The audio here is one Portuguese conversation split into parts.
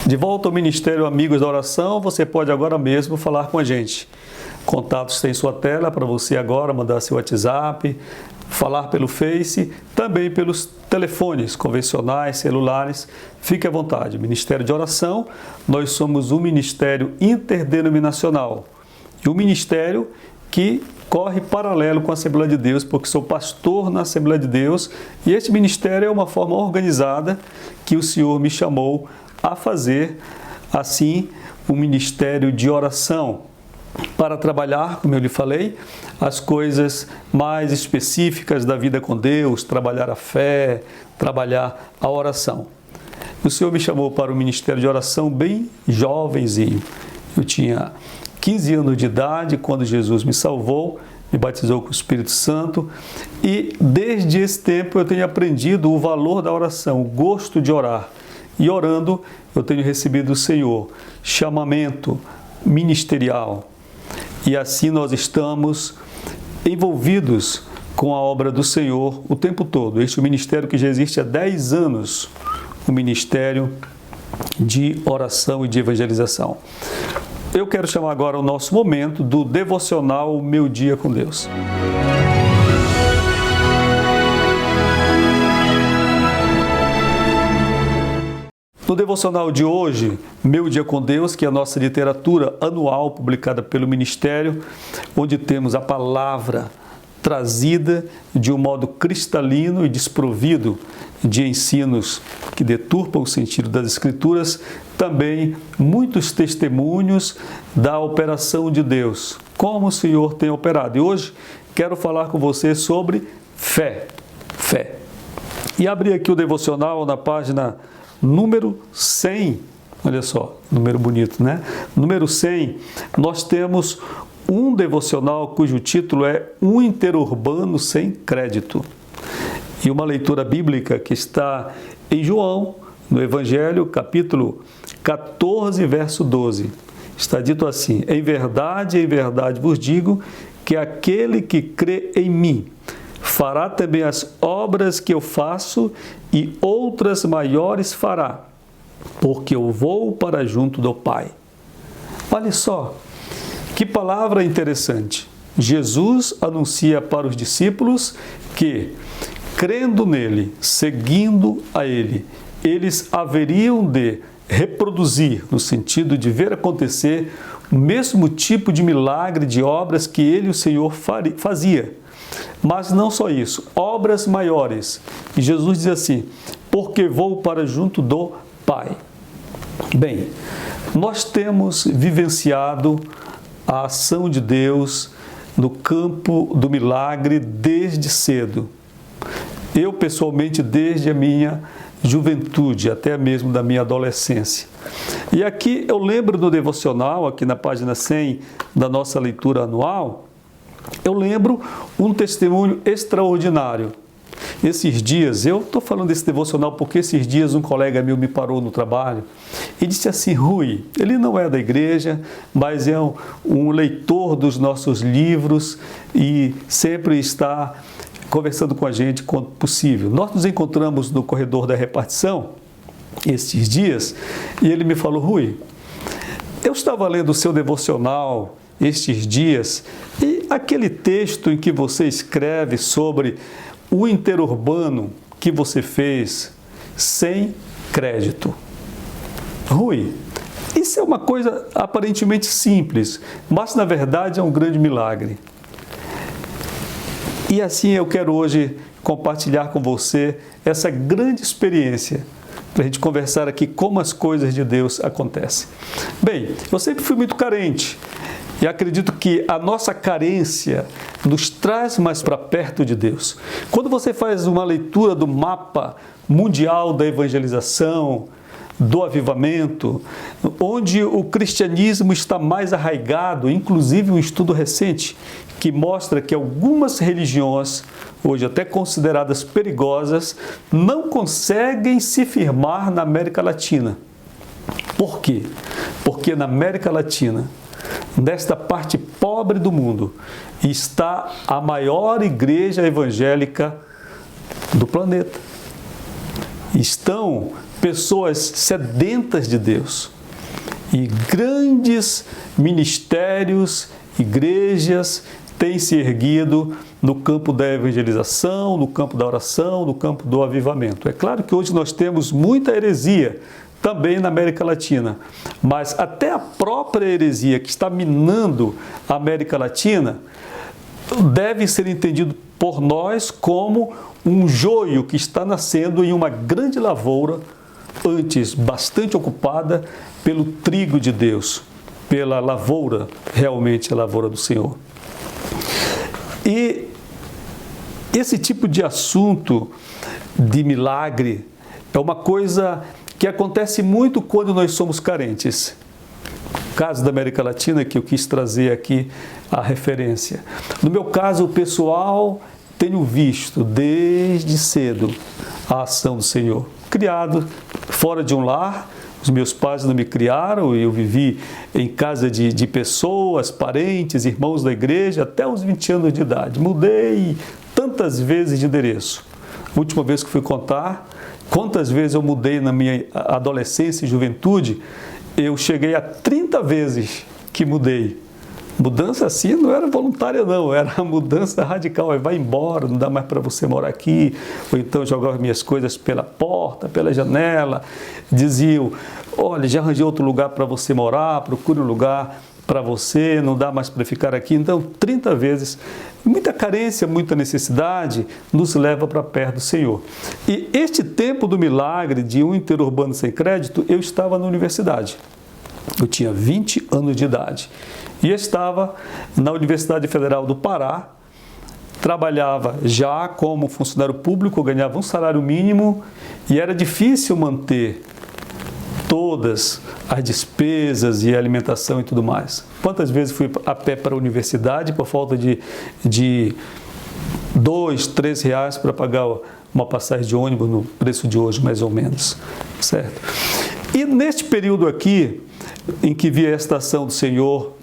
De volta ao Ministério Amigos da Oração, você pode agora mesmo falar com a gente. Contatos tem em sua tela para você agora mandar seu WhatsApp, falar pelo Face, também pelos telefones convencionais, celulares. Fique à vontade. Ministério de Oração, nós somos um ministério interdenominacional e um ministério que corre paralelo com a Assembleia de Deus, porque sou pastor na Assembleia de Deus e este ministério é uma forma organizada que o Senhor me chamou a fazer, assim, um ministério de oração para trabalhar, como eu lhe falei, as coisas mais específicas da vida com Deus, trabalhar a fé, trabalhar a oração. O Senhor me chamou para o ministério de oração bem jovenzinho. Eu tinha 15 anos de idade quando Jesus me salvou, me batizou com o Espírito Santo e desde esse tempo eu tenho aprendido o valor da oração, o gosto de orar. E orando eu tenho recebido do Senhor chamamento ministerial. E assim nós estamos envolvidos com a obra do Senhor o tempo todo. Este é um ministério que já existe há 10 anos, o ministério de oração e de evangelização. Eu quero chamar agora o nosso momento do devocional Meu Dia com Deus. No devocional de hoje, Meu Dia com Deus, que é a nossa literatura anual publicada pelo Ministério, onde temos a palavra trazida de um modo cristalino e desprovido de ensinos que deturpam o sentido das Escrituras, também muitos testemunhos da operação de Deus, como o Senhor tem operado. E hoje quero falar com você sobre fé. Fé. E abri aqui o devocional na página número 100, olha só, número bonito, né? Número 100, nós temos um devocional cujo título é Um Interurbano Sem Crédito. E uma leitura bíblica que está em João, no Evangelho, capítulo 14, verso 12. Está dito assim: em verdade vos digo que aquele que crê em mim fará também as obras que eu faço e outras maiores fará, porque eu vou para junto do Pai. Olha só, que palavra interessante. Jesus anuncia para os discípulos que, crendo nele, seguindo a ele, eles haveriam de reproduzir, no sentido de ver acontecer, o mesmo tipo de milagre, de obras que ele, o Senhor, fazia. Mas não só isso, obras maiores. E Jesus diz assim: porque vou para junto do Pai. Bem, nós temos vivenciado a ação de Deus no campo do milagre desde cedo. Eu, pessoalmente, desde a minha juventude, até mesmo da minha adolescência. E aqui eu lembro do devocional, aqui na página 100 da nossa leitura anual, eu lembro um testemunho extraordinário. Esses dias, eu estou falando desse devocional porque esses dias um colega meu me parou no trabalho e disse assim: Rui, ele não é da igreja, mas é um leitor dos nossos livros e sempre está conversando com a gente quando possível. Nós nos encontramos no corredor da repartição esses dias e ele me falou: Rui, eu estava lendo o seu devocional estes dias e aquele texto em que você escreve sobre o interurbano que você fez sem crédito. Rui, isso é uma coisa aparentemente simples, mas na verdade é um grande milagre. E assim eu quero hoje compartilhar com você essa grande experiência, para a gente conversar aqui como as coisas de Deus acontecem. Bem, eu sempre fui muito carente. E acredito que a nossa carência nos traz mais para perto de Deus. Quando você faz uma leitura do mapa mundial da evangelização, do avivamento, onde o cristianismo está mais arraigado, inclusive um estudo recente que mostra que algumas religiões, hoje até consideradas perigosas, não conseguem se firmar na América Latina. Por quê? Porque na América Latina, nesta parte pobre do mundo, está a maior igreja evangélica do planeta. estão pessoas sedentas de Deus. E grandes ministérios, igrejas têm se erguido no campo da evangelização, no campo da oração, no campo do avivamento. É claro que hoje nós temos muita heresia também na América Latina, mas até a própria heresia que está minando a América Latina deve ser entendido por nós como um joio que está nascendo em uma grande lavoura, antes bastante ocupada pelo trigo de Deus, pela lavoura, realmente a lavoura do Senhor. E esse tipo de assunto de milagre é uma coisa que acontece muito quando nós somos carentes. O caso da América Latina, que eu quis trazer aqui a referência. No meu caso, o pessoal, tenho visto desde cedo a ação do Senhor. Criado fora de um lar, os meus pais não me criaram, eu vivi em casa de pessoas, parentes, irmãos da igreja, até os 20 anos de idade. Mudei tantas vezes de endereço. A última vez que fui contar, quantas vezes eu mudei na minha adolescência e juventude, eu cheguei a 30 vezes que mudei. Mudança assim não era voluntária não, era mudança radical. Vai embora, não dá mais para você morar aqui. Ou então jogava minhas coisas pela porta, pela janela. Diziam, olha, já arranjei outro lugar para você morar, procure um lugar para você, não dá mais para ficar aqui. Então, 30 vezes, muita carência, muita necessidade nos leva para perto do Senhor. E este tempo do milagre de um interurbano sem crédito, eu estava na universidade. Eu tinha 20 anos de idade. E estava na Universidade Federal do Pará, trabalhava já como funcionário público, ganhava um salário mínimo e era difícil manter todas as despesas e alimentação e tudo mais. Quantas vezes fui a pé para a universidade por falta de R$ 2, R$ 3 para pagar uma passagem de ônibus no preço de hoje, mais ou menos, certo? E neste período aqui, em que vi a estação do Senhor,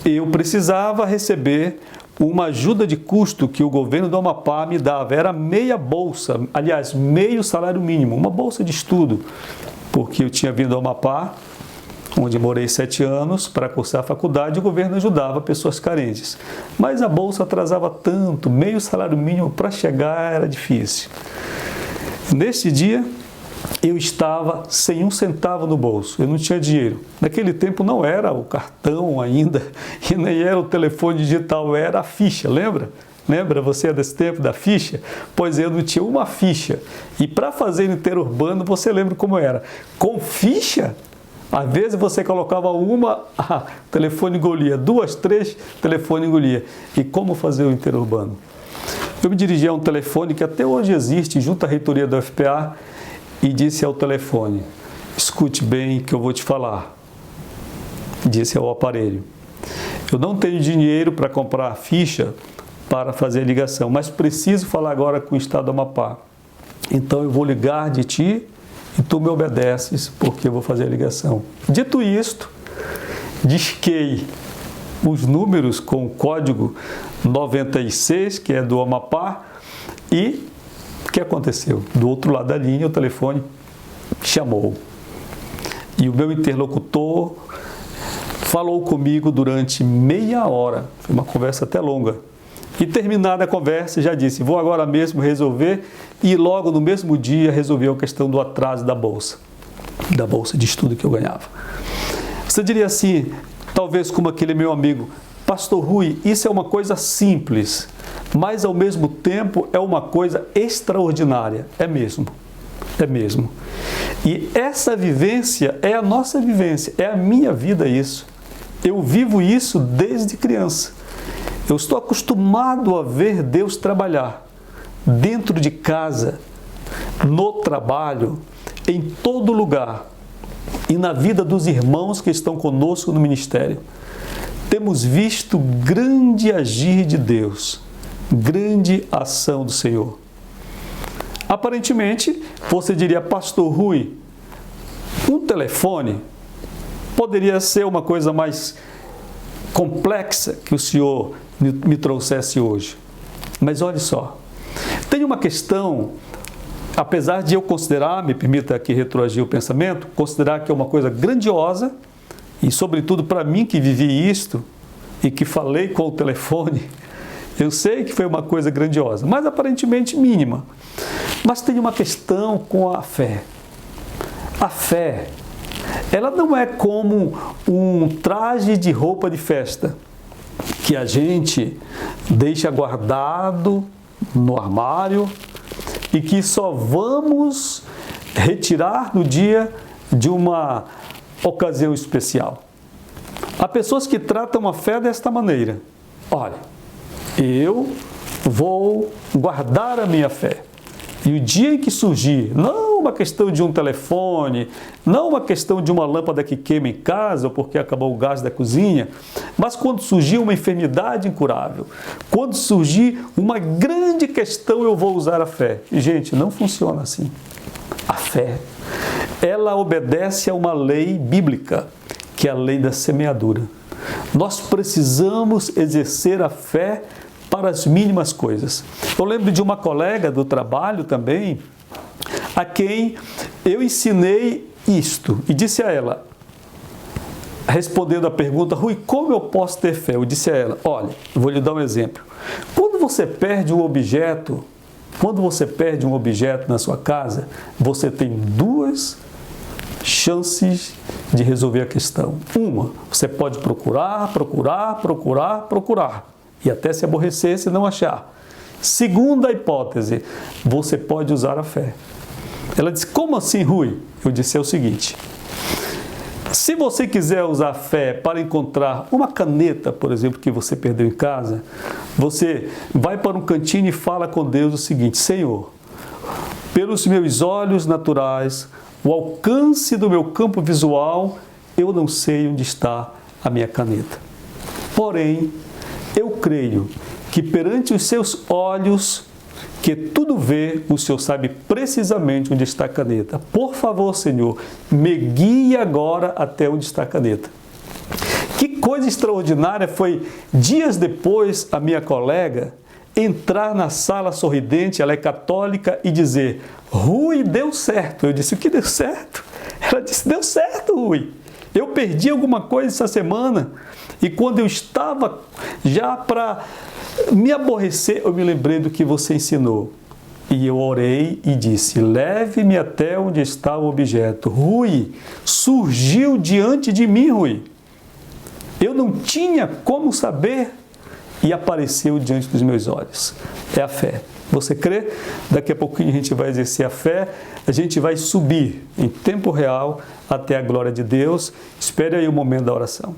eu precisava receber uma ajuda de custo que o governo do Amapá me dava. Era meia bolsa, aliás, meio salário mínimo, uma bolsa de estudo, porque eu tinha vindo ao Amapá, onde morei 7 anos, para cursar a faculdade, e o governo ajudava pessoas carentes. Mas a bolsa atrasava tanto, meio salário mínimo para chegar era difícil. Neste dia, eu estava sem um centavo no bolso, eu não tinha dinheiro. Naquele tempo não era o cartão ainda, e nem era o telefone digital, era a ficha, lembra? Lembra você desse tempo da ficha? Pois eu não tinha uma ficha. E para fazer interurbano, você lembra como era? Com ficha, às vezes você colocava uma, telefone engolia, 2, 3, telefone engolia. E como fazer o interurbano? Eu me dirigi a um telefone que até hoje existe, junto à reitoria da UFPA, e disse ao telefone, escute bem que eu vou te falar. Disse ao aparelho, eu não tenho dinheiro para comprar a ficha para fazer a ligação, mas preciso falar agora com o Estado do Amapá. Então eu vou ligar de ti e tu me obedeces, porque eu vou fazer a ligação. Dito isto, disquei os números com o código 96, que é do Amapá, e o que aconteceu? Do outro lado da linha, o telefone chamou. E o meu interlocutor falou comigo durante meia hora. Foi uma conversa até longa. E terminada a conversa, já disse, vou agora mesmo resolver. E logo no mesmo dia resolveu a questão do atraso da bolsa de estudo que eu ganhava. Você diria assim, talvez como aquele meu amigo, Pastor Rui, isso é uma coisa simples, mas ao mesmo tempo é uma coisa extraordinária. É mesmo. E essa vivência é a nossa vivência, é a minha vida isso. Eu vivo isso desde criança. Eu estou acostumado a ver Deus trabalhar dentro de casa, no trabalho, em todo lugar e na vida dos irmãos que estão conosco no ministério. Temos visto grande agir de Deus, grande ação do Senhor. Aparentemente, você diria, Pastor Rui, um telefone poderia ser uma coisa mais complexa que o Senhor me trouxesse hoje. Mas olhe só, tem uma questão apesar de eu considerar, me permita aqui retroagir o pensamento, considerar que é uma coisa grandiosa, e sobretudo para mim que vivi isto e que falei com o telefone, eu sei que foi uma coisa grandiosa, mas aparentemente mínima. Mas tem uma questão com a fé. A fé, ela não é como um traje de roupa de festa que a gente deixa guardado no armário e que só vamos retirar no dia de uma ocasião especial. Há pessoas que tratam a fé desta maneira. Olha, eu vou guardar a minha fé. E o dia em que surgir, não uma questão de um telefone, não uma questão de uma lâmpada que queima em casa ou porque acabou o gás da cozinha, mas quando surgir uma enfermidade incurável, quando surgir uma grande questão, eu vou usar a fé. E, gente, não funciona assim. A fé, ela obedece a uma lei bíblica, que é a lei da semeadura. Nós precisamos exercer a fé para as mínimas coisas. Eu lembro de uma colega do trabalho também, a quem eu ensinei isto, e disse a ela, respondendo a pergunta, Rui, como eu posso ter fé? Eu disse a ela, olha, eu vou lhe dar um exemplo. Quando você perde um objeto na sua casa, você tem duas chances de resolver a questão. Uma, você pode procurar e até se aborrecer se não achar. Segunda hipótese, você pode usar a fé. Ela disse, como assim, Rui? Eu disse, é o seguinte, se você quiser usar a fé para encontrar uma caneta, por exemplo, que você perdeu em casa, você vai para um cantinho e fala com Deus o seguinte, Senhor, pelos meus olhos naturais, o alcance do meu campo visual, eu não sei onde está a minha caneta. Porém, eu creio que perante os seus olhos, que tudo vê, o Senhor sabe precisamente onde está a caneta. Por favor, Senhor, me guie agora até onde está a caneta. Que coisa extraordinária foi, dias depois, a minha colega entrar na sala sorridente, ela é católica, e dizer, Rui, deu certo. Eu disse, o que deu certo? Ela disse, deu certo, Rui. Eu perdi alguma coisa essa semana e quando eu estava já para me aborrecer, eu me lembrei do que você ensinou. E eu orei e disse, leve-me até onde está o objeto. Rui, surgiu diante de mim, Rui. Eu não tinha como saber e apareceu diante dos meus olhos. É a fé. Você crê? Daqui a pouquinho a gente vai exercer a fé, a gente vai subir em tempo real até a glória de Deus. Espere aí o momento da oração.